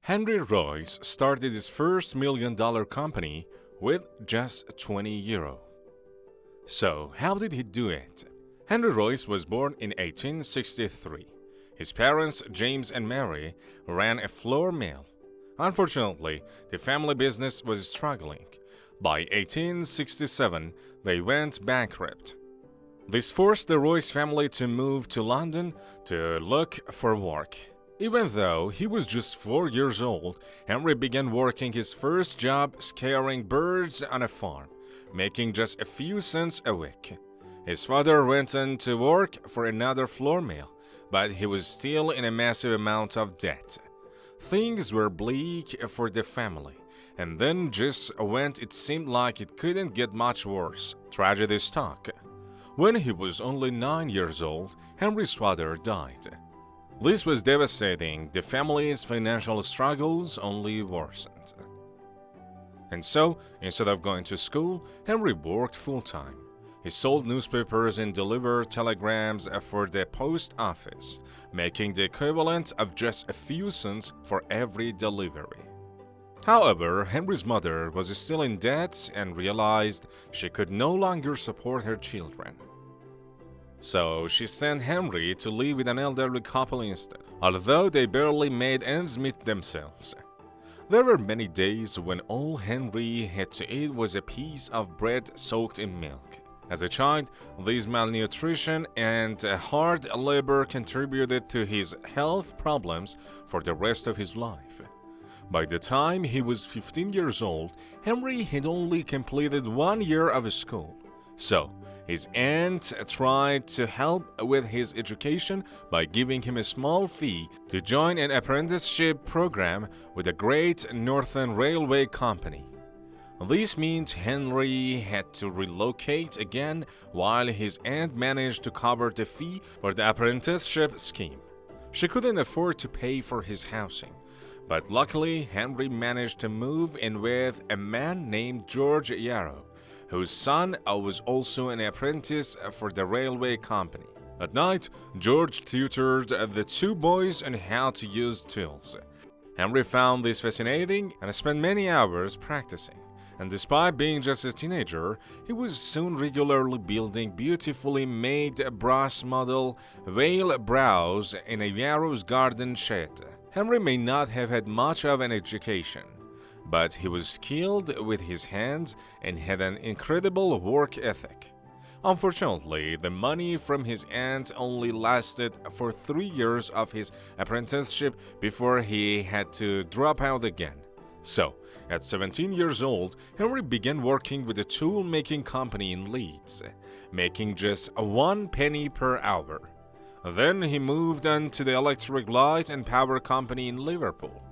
Henry Royce started his first $1 million company with just 20 euro. So, how did he do it? Henry Royce was born in 1863. His parents, James and Mary, ran a flour mill. Unfortunately, the family business was struggling. By 1867, they went bankrupt. This forced the Royce family to move to London to look for work. Even though he was just 4 years old, Henry began working his first job scaring birds on a farm, making just a few cents a week. His father went on to work for another flour mill, but he was still in a massive amount of debt. Things were bleak for the family, and then just when it seemed like it couldn't get much worse, tragedy struck. When he was only 9 years old, Henry's father died. This was devastating. The family's financial struggles only worsened. And so, instead of going to school, Henry worked full-time. He sold newspapers and delivered telegrams for the post office, making the equivalent of just a few cents for every delivery. However, Henry's mother was still in debt and realized she could no longer support her children. So she sent Henry to live with an elderly couple instead, although they barely made ends meet themselves. There were many days when all Henry had to eat was a piece of bread soaked in milk. As a child, this malnutrition and hard labor contributed to his health problems for the rest of his life. By the time he was 15 years old, Henry had only completed 1 year of school. So, his aunt tried to help with his education by giving him a small fee to join an apprenticeship program with the Great Northern Railway Company. This meant Henry had to relocate again while his aunt managed to cover the fee for the apprenticeship scheme. She couldn't afford to pay for his housing, but luckily Henry managed to move in with a man named George Yarrow, whose son was also an apprentice for the railway company. At night, George tutored the two boys on how to use tools. Henry found this fascinating and spent many hours practicing. And despite being just a teenager, he was soon regularly building beautifully made brass model whale brows in a Yarrow's garden shed. Henry may not have had much of an education, but he was skilled with his hands and had an incredible work ethic. Unfortunately, the money from his aunt only lasted for 3 years of his apprenticeship before he had to drop out again. So, at 17 years old, Henry began working with a tool-making company in Leeds, making just 1 penny per hour. Then he moved on to the electric light and power company in Liverpool.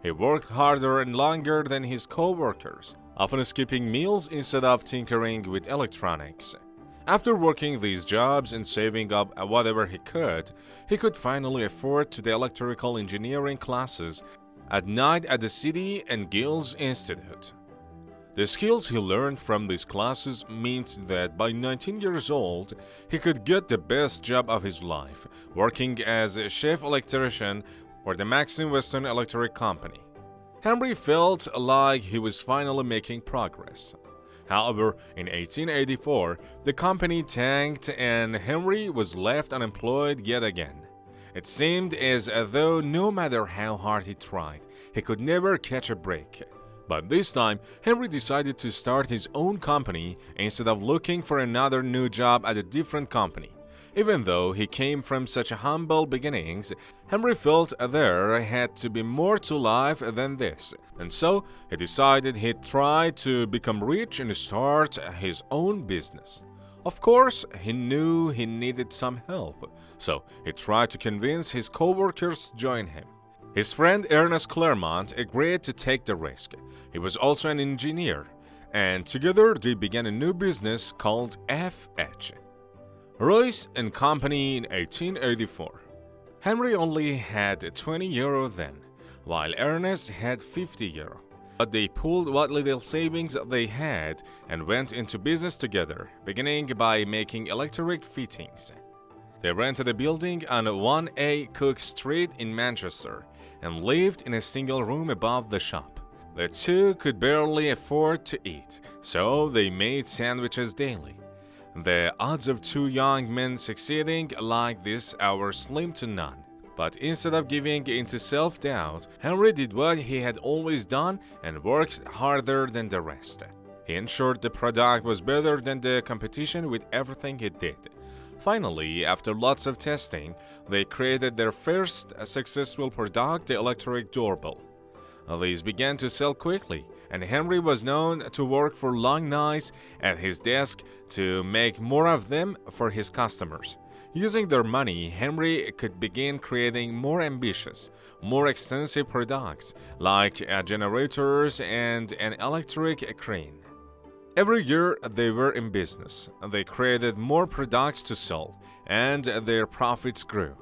He worked harder and longer than his co-workers, often skipping meals instead of tinkering with electronics. After working these jobs and saving up whatever he could finally afford to the electrical engineering classes at night at the City and Guilds Institute. The skills he learned from these classes meant that by 19 years old, he could get the best job of his life, working as a chief electrician for the Maxim Western Electric Company. Henry felt like he was finally making progress. However, in 1884, the company tanked and Henry was left unemployed yet again. It seemed as though no matter how hard he tried, he could never catch a break. But this time, Henry decided to start his own company instead of looking for another new job at a different company. Even though he came from such humble beginnings, Henry felt there had to be more to life than this, and so he decided he'd try to become rich and start his own business. Of course, he knew he needed some help, so he tried to convince his co-workers to join him. His friend Ernest Claremont agreed to take the risk. He was also an engineer, and together they began a new business called F.H. Royce and Company in 1884. Henry only had 20 euro then, while Ernest had 50 euro. But they pooled what little savings they had and went into business together, beginning by making electric fittings. They rented a building on 1A Cook Street in Manchester and lived in a single room above the shop. The two could barely afford to eat, so they made sandwiches daily. The odds of two young men succeeding like this are slim to none. But instead of giving into self-doubt, Henry did what he had always done and worked harder than the rest. He ensured the product was better than the competition with everything he did. Finally, after lots of testing, they created their first successful product, the electric doorbell. These began to sell quickly, and Henry was known to work for long nights at his desk to make more of them for his customers. Using their money, Henry could begin creating more ambitious, more extensive products like generators and an electric crane. Every year they were in business, they created more products to sell, and their profits grew.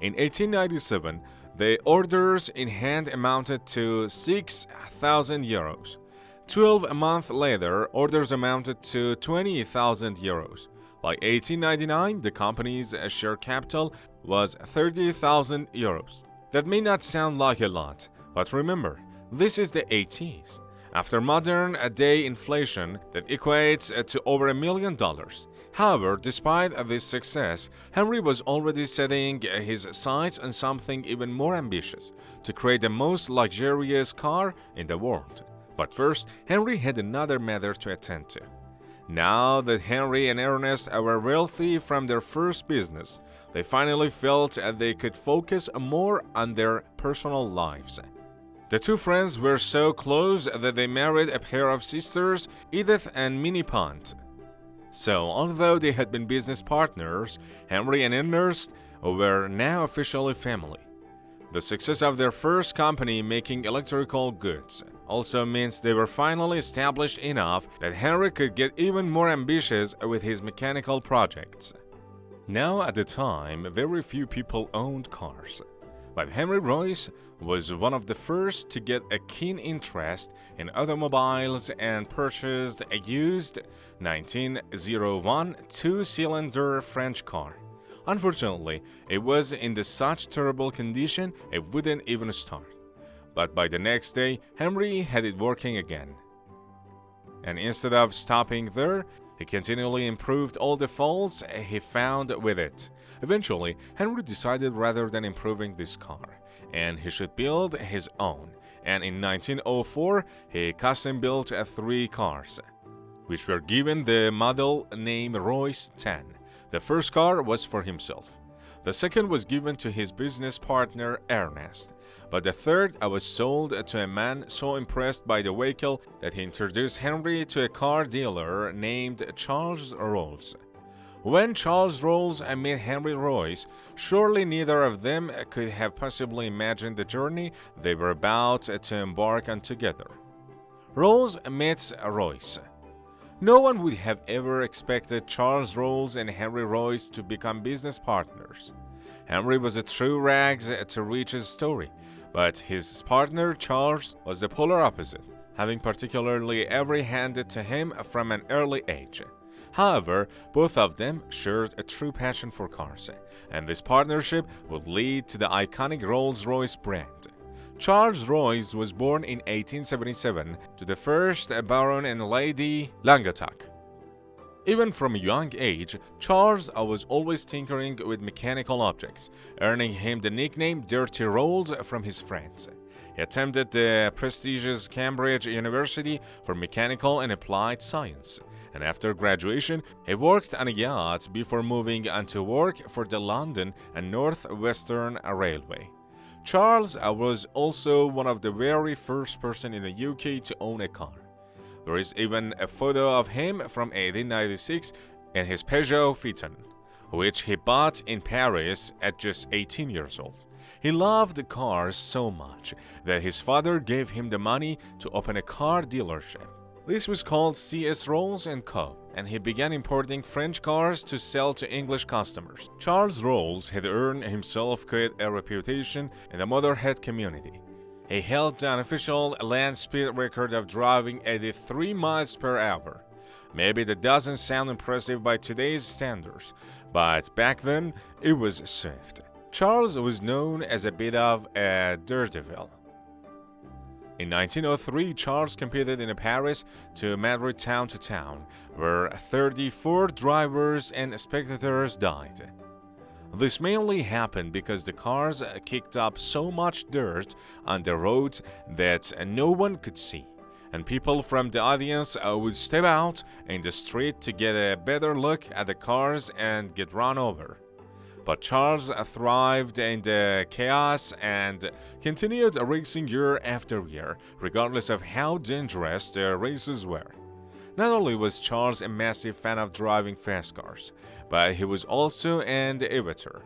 In 1897, the orders in hand amounted to 6,000 euros. 12 months later, orders amounted to 20,000 euros. By 1899, the company's share capital was 30,000 euros. That may not sound like a lot, but remember, this is the 80s. After modern day inflation, that equates to over $1 million. However, despite this success, Henry was already setting his sights on something even more ambitious, to create the most luxurious car in the world. But first, Henry had another matter to attend to. Now that Henry and Ernest were wealthy from their first business, they finally felt they could focus more on their personal lives. The two friends were so close that they married a pair of sisters, Edith and Minnie Pont. So, although they had been business partners, Henry and Ernest were now officially family. The success of their first company making electrical goods also means they were finally established enough that Henry could get even more ambitious with his mechanical projects. Now, at the time, very few people owned cars. But Henry Royce was one of the first to get a keen interest in automobiles and purchased a used 1901 two-cylinder French car. Unfortunately, it was in such terrible condition it wouldn't even start. But by the next day, Henry had it working again. And instead of stopping there, he continually improved all the faults he found with it. Eventually, Henry decided rather than improving this car, and he should build his own. And in 1904, he custom-built 3 cars, which were given the model name Royce 10. The first car was for himself. The second was given to his business partner Ernest. But the third was sold to a man so impressed by the vehicle that he introduced Henry to a car dealer named Charles Rolls. When Charles Rolls met Henry Royce, surely neither of them could have possibly imagined the journey they were about to embark on together. Rolls meets Royce. No one would have ever expected Charles Rolls and Henry Royce to become business partners. Henry was a true rags to riches story, but his partner Charles was the polar opposite, having particularly every handed to him from an early age. However, both of them shared a true passion for cars, and this partnership would lead to the iconic Rolls-Royce brand. Charles Royce was born in 1877 to the first Baron and Lady Languedoc. Even from a young age, Charles was always tinkering with mechanical objects, earning him the nickname Dirty Rolls from his friends. He attended the prestigious Cambridge University for Mechanical and Applied Science, and after graduation, he worked on a yacht before moving on to work for the London and North Western Railway. Charles was also one of the very first person in the UK to own a car. There is even a photo of him from 1896 in his Peugeot Phaeton, which he bought in Paris at just 18 years old. He loved cars so much that his father gave him the money to open a car dealership. This was called C.S. Rolls & Co., and he began importing French cars to sell to English customers. Charles Rolls had earned himself quite a reputation in the motorhead community. He held the unofficial land speed record of driving 83 miles per hour. Maybe that doesn't sound impressive by today's standards, but back then it was swift. Charles was known as a bit of a daredevil. In 1903, Charles competed in Paris to Madrid town to town, where 34 drivers and spectators died. This mainly happened because the cars kicked up so much dirt on the roads that no one could see, and people from the audience would step out in the street to get a better look at the cars and get run over. But Charles thrived in the chaos and continued racing year after year, regardless of how dangerous the races were. Not only was Charles a massive fan of driving fast cars, but he was also an aviator.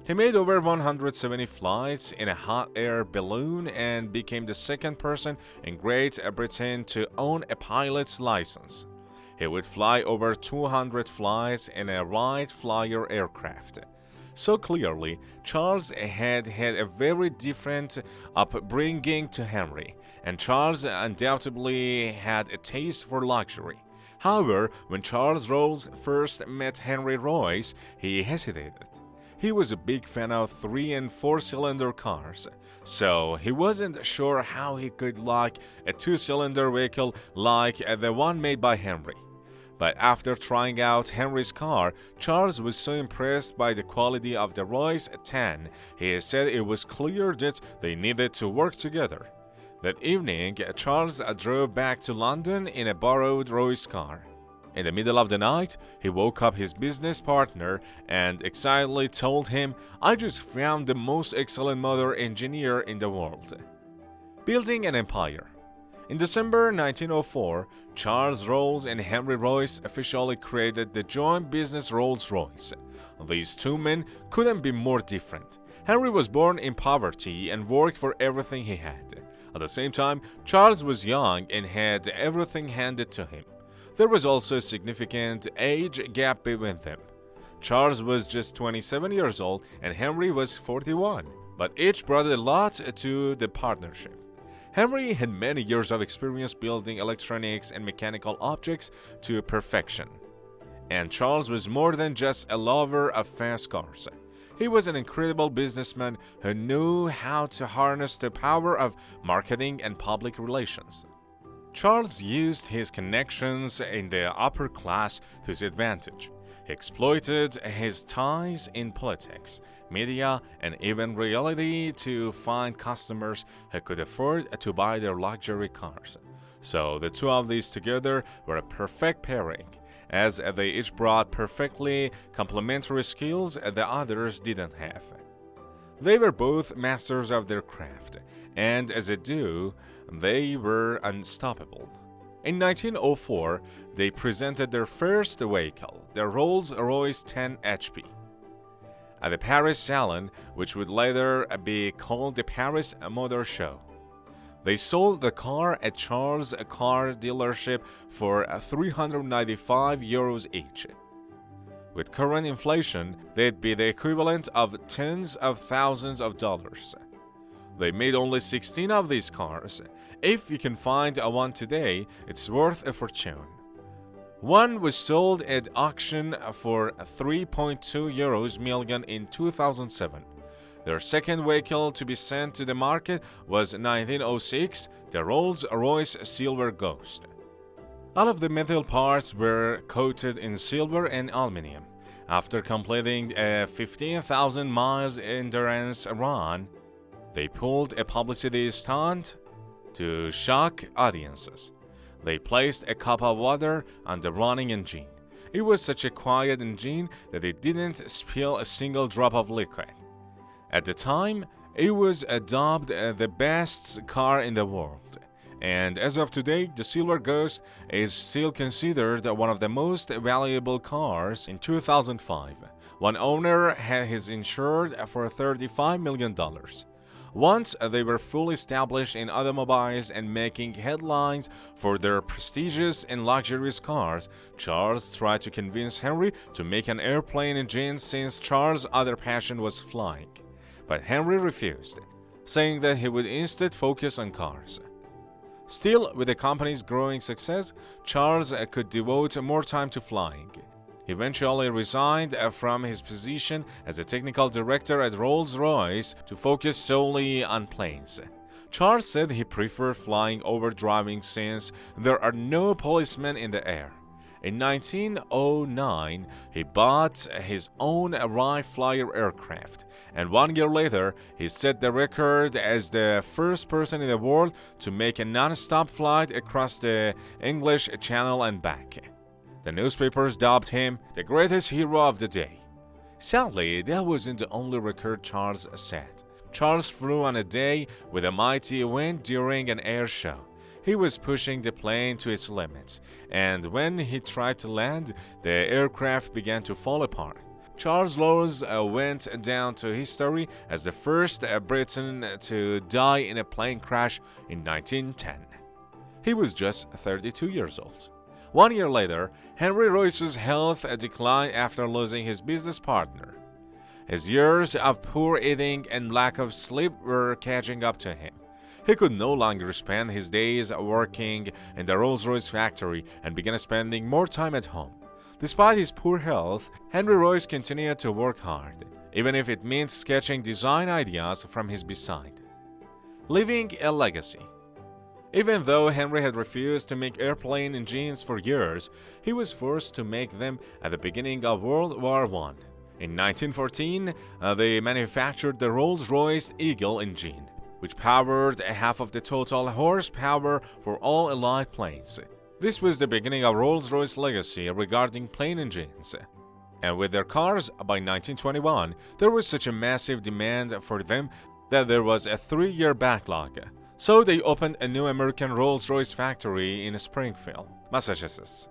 He made over 170 flights in a hot air balloon and became the second person in Great Britain to own a pilot's license. He would fly over 200 flights in a Wright Flyer aircraft. So clearly, Charles had had a very different upbringing to Henry, and Charles undoubtedly had a taste for luxury. However, when Charles Rolls first met Henry Royce, he hesitated. He was a big fan of 3- and 4-cylinder cars, so he wasn't sure how he could like a 2-cylinder vehicle like the one made by Henry. But after trying out Henry's car, Charles was so impressed by the quality of the Royce 10, he said it was clear that they needed to work together. That evening, Charles drove back to London in a borrowed Royce car. In the middle of the night, he woke up his business partner and excitedly told him, "I just found the most excellent motor engineer in the world." Building an empire. In December 1904, Charles Rolls and Henry Royce officially created the joint business Rolls-Royce. These two men couldn't be more different. Henry was born in poverty and worked for everything he had. At the same time, Charles was young and had everything handed to him. There was also a significant age gap between them. Charles was just 27 years old and Henry was 41, but each brought a lot to the partnership. Henry had many years of experience building electronics and mechanical objects to perfection. And Charles was more than just a lover of fast cars. He was an incredible businessman who knew how to harness the power of marketing and public relations. Charles used his connections in the upper class to his advantage. He exploited his ties in politics, media, and even reality to find customers who could afford to buy their luxury cars. So the two of these together were a perfect pairing, as they each brought perfectly complementary skills the others didn't have. They were both masters of their craft, and as a duo, they were unstoppable. In 1904, they presented their first vehicle, the Rolls Royce 10 HP. At the Paris Salon, which would later be called the Paris Motor Show. They sold the car at Charles' car dealership for €395 each. With current inflation, they'd be the equivalent of tens of thousands of dollars. They made only 16 of these cars. If you can find one today, it's worth a fortune. One was sold at auction for €3.2 million in 2007. Their second vehicle to be sent to the market was 1906, the Rolls-Royce Silver Ghost. All of the metal parts were coated in silver and aluminum. After completing a 15,000 miles endurance run, they pulled a publicity stunt to shock audiences. They placed a cup of water on the running engine. It was such a quiet engine that it didn't spill a single drop of liquid. At the time, it was dubbed the best car in the world. And as of today, the Silver Ghost is still considered one of the most valuable cars in 2005. One owner had his insured for $35 million. Once they were fully established in automobiles and making headlines for their prestigious and luxurious cars, Charles tried to convince Henry to make an airplane engine since Charles' other passion was flying. But Henry refused, saying that he would instead focus on cars. Still, with the company's growing success, Charles could devote more time to flying. He eventually resigned from his position as a technical director at Rolls Royce to focus solely on planes. Charles said he preferred flying over driving since there are no policemen in the air. In 1909, he bought his own Wright Flyer aircraft, and 1 year later, he set the record as the first person in the world to make a non-stop flight across the English Channel and back. The newspapers dubbed him the greatest hero of the day. Sadly, that wasn't the only record Charles set. Charles flew on a day with a mighty wind during an air show. He was pushing the plane to its limits, and when he tried to land, the aircraft began to fall apart. Charles Lows went down to history as the first Briton to die in a plane crash in 1910. He was just 32 years old. 1 year later, Henry Royce's health declined after losing his business partner. His years of poor eating and lack of sleep were catching up to him. He could no longer spend his days working in the Rolls Royce factory and began spending more time at home. Despite his poor health, Henry Royce continued to work hard, even if it meant sketching design ideas from his bedside. Leaving a legacy. Even though Henry had refused to make airplane engines for years, he was forced to make them at the beginning of World War I. In 1914, they manufactured the Rolls-Royce Eagle engine, which powered half of the total horsepower for all Allied planes. This was the beginning of Rolls-Royce's legacy regarding plane engines. And with their cars, by 1921, there was such a massive demand for them that there was a 3-year backlog. So they opened a new American Rolls-Royce factory in Springfield, Massachusetts.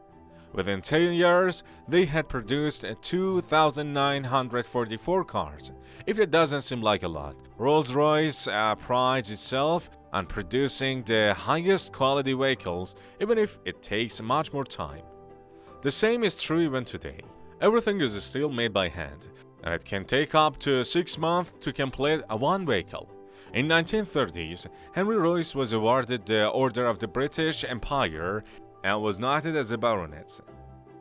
Within 10 years, they had produced 2,944 cars. If it doesn't seem like a lot, Rolls-Royce prides itself on producing the highest quality vehicles, even if it takes much more time. The same is true even today. Everything is still made by hand, and it can take up to 6 months to complete one vehicle. In 1930s, Henry Royce was awarded the Order of the British Empire and was knighted as a baronet.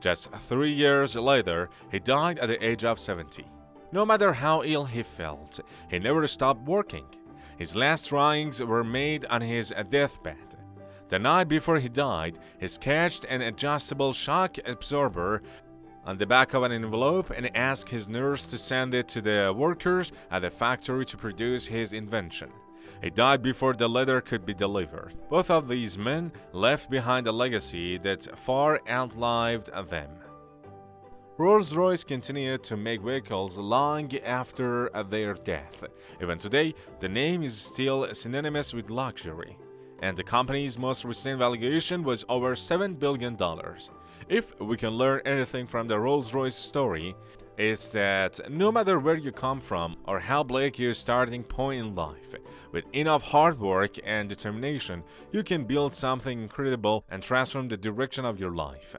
Just 3 years later, he died at the age of 70. No matter how ill he felt, he never stopped working. His last drawings were made on his deathbed. The night before he died, he sketched an adjustable shock absorber on the back of an envelope and asked his nurse to send it to the workers at the factory to produce his invention. He died before the letter could be delivered. Both of these men left behind a legacy that far outlived them. Rolls-Royce continued to make vehicles long after their death. Even today, the name is still synonymous with luxury, and the company's most recent valuation was over $7 billion. If we can learn anything from the Rolls-Royce story, it's that no matter where you come from or how bleak your starting point in life, with enough hard work and determination, you can build something incredible and transform the direction of your life.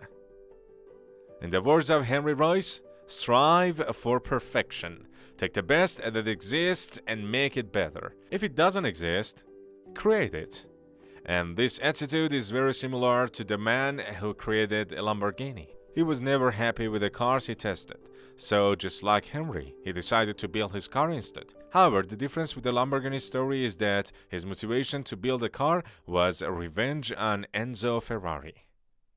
In the words of Henry Royce, strive for perfection. Take the best that exists and make it better. If it doesn't exist, create it. And this attitude is very similar to the man who created a Lamborghini. He was never happy with the cars he tested, so just like Henry, he decided to build his car instead. However, the difference with the Lamborghini story is that his motivation to build a car was revenge on Enzo Ferrari.